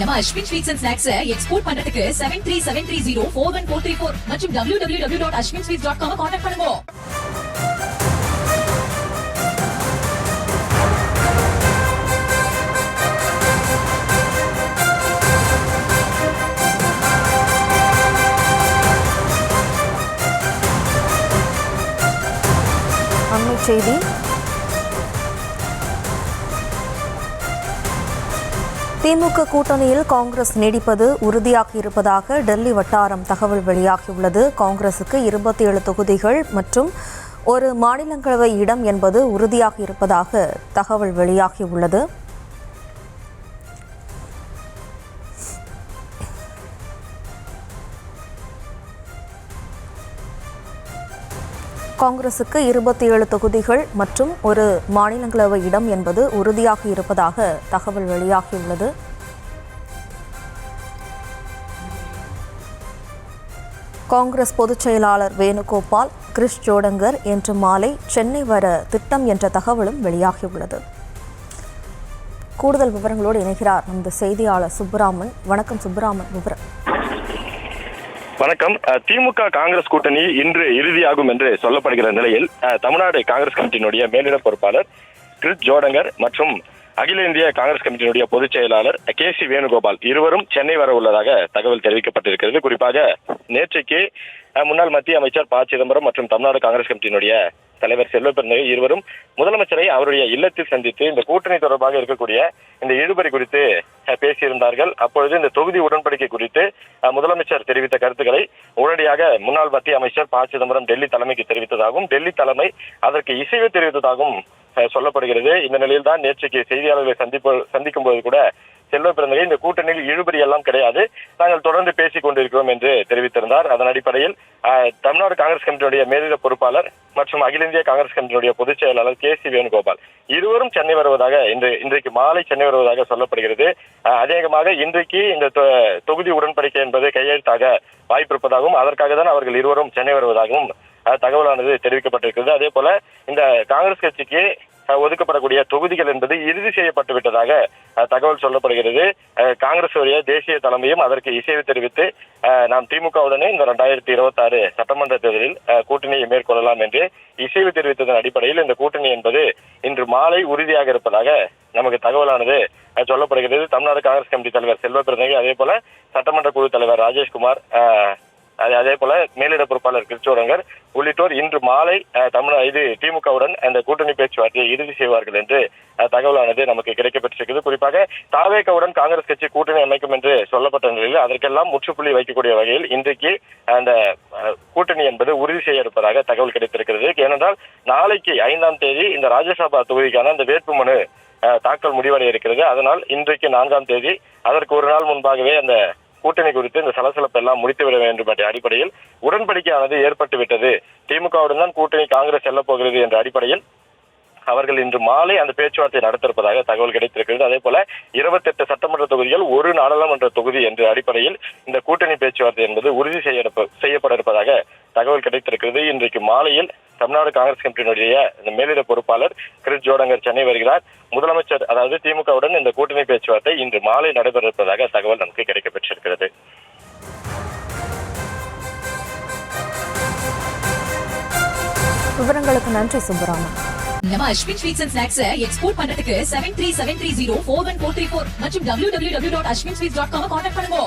நம்ம Ashwin sweets and snacks export பண்றதுக்கு 7373041434 மற்றும் www.ashwinsweets.com கான்டாக்ட் பண்ணுங்க. அண்மைச் செய்தி. திமுக கூட்டணியில் காங்கிரஸ் நீடிப்பது உறுதியாக இருப்பதாக டெல்லி வட்டாரம் தகவல் வெளியாகியுள்ளது. காங்கிரசுக்கு 27 தொகுதிகள் மற்றும் ஒரு மாநிலங்களவை இடம் என்பது உறுதியாக இருப்பதாக தகவல் வெளியாகியுள்ளது. காங்கிரசுக்கு 27 தொகுதிகள் மற்றும் ஒரு மாநிலங்களவை இடம் என்பது உறுதியாக இருப்பதாக தகவல் வெளியாகியுள்ளது. காங்கிரஸ் பொதுச் செயலாளர் வேணுகோபால் கிரிஷ் ஜோடங்கர் இன்று மாலை சென்னை வர திட்டம் என்ற தகவலும் வெளியாகியுள்ளது. கூடுதல் விவரங்களோடு இணைகிறார் நமது செய்தியாளர் சுப்பராமன். வணக்கம் சுப்பராமன், விவரம். வணக்கம். திமுக காங்கிரஸ் கூட்டணி இன்று இறுதியாகும் என்று சொல்லப்படுகிற நிலையில் தமிழ்நாடு காங்கிரஸ் கமிட்டியினுடைய மேலிட பொறுப்பாளர் கிரிஷ் ஜோடங்கர் மற்றும் அகில இந்திய காங்கிரஸ் கமிட்டியினுடைய பொதுச் செயலாளர் KC வேணுகோபால் இருவரும் சென்னை வர உள்ளதாக தகவல் தெரிவிக்கப்பட்டிருக்கிறது. குறிப்பாக நேற்றைக்கு முன்னாள் மத்திய அமைச்சர் ப. சிதம்பரம் மற்றும் தமிழ்நாடு காங்கிரஸ் கமிட்டியினுடைய தலைவர் செல்வ பெருந்தகை இருவரும் முதலமைச்சரை அவருடைய இல்லத்தில் சந்தித்து இந்த கூட்டணி தொடர்பாக இருக்கக்கூடிய இந்த இழுபறி குறித்து பேசியிருந்தார்கள். அப்பொழுது இந்த தொகுதி உடன்படிக்கை குறித்து முதலமைச்சர் தெரிவித்த கருத்துக்களை உடனடியாக முன்னாள் மத்திய அமைச்சர் ப. சிதம்பரம் டெல்லி தலைமைக்கு தெரிவித்ததாகவும் டெல்லி தலைமை அதற்கு இசைவு தெரிவித்ததாகவும் சொல்லப்படுகிறது. இந்த நிலையில் தான் நேற்றைக்கு செய்தியாளர்களை சந்திக்கும் போது கூட செல்வ பெருந்தகை இந்த கூட்டணியில் இழுபறி எல்லாம் கிடையாது, நாங்கள் தொடர்ந்து பேசிக் கொண்டிருக்கிறோம் என்று தெரிவித்திருந்தார். அதன் அடிப்படையில் தமிழ்நாடு காங்கிரஸ் கமிட்டியுடைய மேலிட பொறுப்பாளர் மற்றும் அகில இந்திய காங்கிரஸ் கமிட்டியுடைய பொதுச் செயலாளர் KC வேணுகோபால் இருவரும் சென்னை வருவதாக இன்றைக்கு மாலை சென்னை வருவதாக சொல்லப்படுகிறது. அநேகமாக இன்றைக்கு இந்த தொகுதி உடன்படிக்கை என்பது கையெழுத்தாக வாய்ப்பிருப்பதாகவும் அதற்காக தான் அவர்கள் இருவரும் சென்னை வருவதாகவும் தகவலானது தெரிவிக்கப்பட்டிருக்கிறது. அதே போல இந்த காங்கிரஸ் கட்சிக்கு ஒதுக்கப்படக்கூடிய தொகுதிகள் என்பது இறுதி செய்யப்பட்டு விட்டதாக தகவல் சொல்லப்படுகிறது. காங்கிரஸ் தேசிய தலைமையும் அதற்கு இசைவு தெரிவித்து நாம் திமுகவுடனே இந்த 2026 சட்டமன்ற தேர்தலில் கூட்டணியை மேற்கொள்ளலாம் என்று இசைவு தெரிவித்ததன் அடிப்படையில் இந்த கூட்டணி என்பது இன்று மாலை உறுதியாக இருப்பதாக நமக்கு தகவலானது சொல்லப்படுகிறது. தமிழ்நாடு காங்கிரஸ் கமிட்டி தலைவர் செல்வ பெருந்தகை, அதே போல சட்டமன்ற குழு தலைவர் ராஜேஷ்குமார், அதே போல மேலிட பொறுப்பாளர் கிரிஷ் ஜோடங்கர் உள்ளிட்டோர் இன்று மாலை திமுகவுடன் அந்த கூட்டணி பேச்சுவார்த்தையை இறுதி செய்வார்கள் என்று தகவலானது நமக்கு கிடைக்கப்பட்டிருக்கிறது. குறிப்பாக தாவேகவுடன் காங்கிரஸ் கட்சி கூட்டணி அமைக்கும் என்று சொல்லப்பட்ட நிலையில் அதற்கெல்லாம் முற்றுப்புள்ளி வைக்கக்கூடிய வகையில் இன்றைக்கு அந்த கூட்டணி என்பது உறுதி செய்ய இருப்பதாக தகவல் கிடைத்திருக்கிறது. ஏனென்றால் நாளைக்கு 5ஆம் தேதி இந்த ராஜ்யசபா தொகுதிக்கான அந்த வேட்புமனு தாக்கல் முடிவடைய இருக்கிறது. அதனால் இன்றைக்கு 4ஆம் தேதி அதற்கு ஒரு நாள் முன்பாகவே அந்த கூட்டணி குறித்து இந்த சலசலப்பு எல்லாம் முடித்துவிட வேண்டும் என்ற அடிப்படையில் உடன்படிக்கையானது ஏற்பட்டு விட்டது, திமுகவுடன் தான் கூட்டணி காங்கிரஸ் செல்ல போகிறது என்ற அடிப்படையில் அவர்கள் இன்று மாலை அந்த பேச்சுவார்த்தை நடத்திருப்பதாக தகவல் கிடைத்திருக்கிறது. அதே போல 28 சட்டமன்ற தொகுதிகள் ஒரு நாடாளுமன்ற தொகுதி என்ற அடிப்படையில் இந்த கூட்டணி பேச்சுவார்த்தை என்பது உறுதி செய்யப்பட இருப்பதாக தகவல் கிடைத்திருக்கிறது. இன்றைக்கு மாலையில் தமிழ்நாடு காங்கிரஸ் கமிட்டியினுடைய இந்த மேலிட பொறுப்பாளர் கிரிஷ் ஜோடங்கர் சென்னை வருகிறார். முதலமைச்சர் அதாவது திமுகவுடன் இந்த கூட்டணி பேச்சுவார்த்தை இன்று மாலை நடைபெற இருப்பதாக தகவல் நமக்கு கிடைக்கப்பெற்றிருக்கிறது. விவரங்களுக்கு நன்றி சுப்பராமன். நம்ம Ashwin sweets and snacks export பண்றதுக்கு 7373041434 மற்றும் www.ashwinsweets.com கான்டாக்ட் பண்ணுங்க.